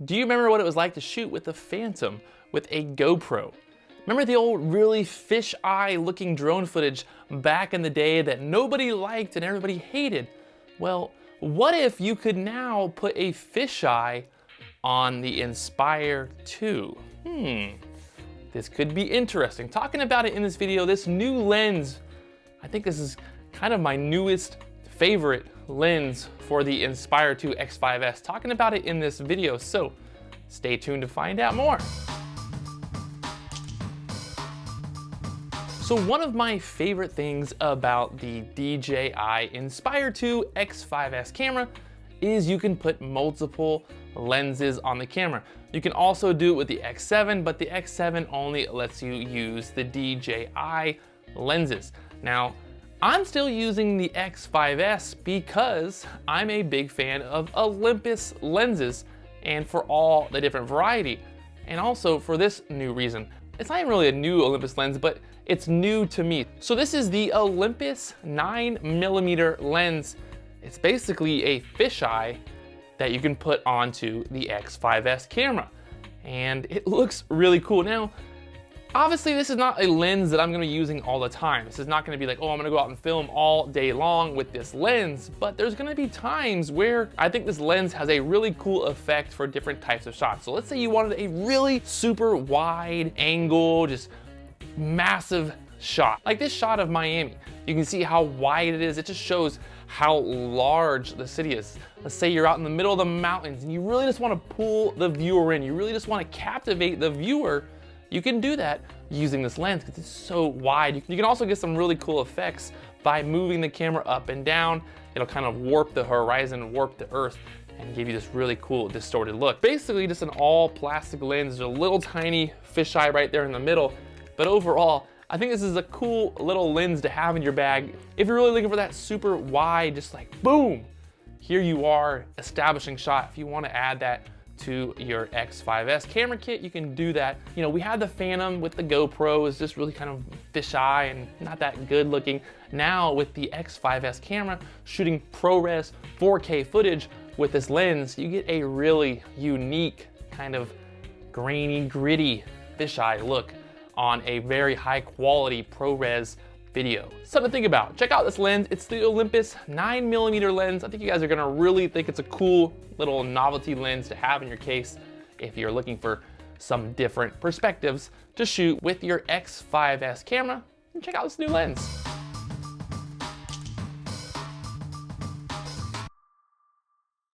Do you remember what it was like to shoot with the Phantom with a GoPro? Remember the old really fisheye looking drone footage back in the day that nobody liked and everybody hated? Well, what if you could now put a fisheye on the Inspire 2? This could be interesting. Talking about it in this video, this new lens, I think this is kind of my newest favorite lens for the Inspire 2 X5S. Talking about it in this video, so stay tuned to find out more. So one of my favorite things about the DJI Inspire 2 X5S camera is you can put multiple lenses on the camera. You can also do it with the X7, but the X7 only lets you use the DJI lenses. Now, I'm still using the X5S because I'm a big fan of Olympus lenses and for all the different variety. And also for this new reason. It's not even really a new Olympus lens, but it's new to me. So this is the Olympus 9mm lens. It's basically a fisheye that you can put onto the X5S camera. And it looks really cool. Now, obviously this is not a lens that I'm gonna be using all the time. This is not gonna be like, oh, I'm gonna go out and film all day long with this lens, but there's gonna be times where I think this lens has a really cool effect for different types of shots. So let's say you wanted a really super wide angle, just massive shot. Like this shot of Miami. You can see how wide it is. It just shows how large the city is. Let's say you're out in the middle of the mountains and you really just wanna pull the viewer in. You really just wanna captivate the viewer. You can do that using this lens because it's so wide. You can also get some really cool effects by moving the camera up and down. It'll kind of warp the horizon, warp the earth, and give you this really cool distorted look. Basically just an all plastic lens. There's a little tiny fisheye right there in the middle. But overall, I think this is a cool little lens to have in your bag. If you're really looking for that super wide, just like boom, here you are, establishing shot. If you want to add that to your X5S camera kit, you can do that. You know, we had the Phantom with the GoPro, is just really kind of fisheye and not that good looking. Now with the X5S camera, shooting ProRes 4K footage with this lens, you get a really unique kind of grainy, gritty fisheye look on a very high quality ProRes video. Something to think about. Check out this lens. It's the Olympus 9mm lens. I think you guys are gonna really think it's a cool little novelty lens to have in your case if you're looking for some different perspectives to shoot with your X5S camera. And check out this new lens.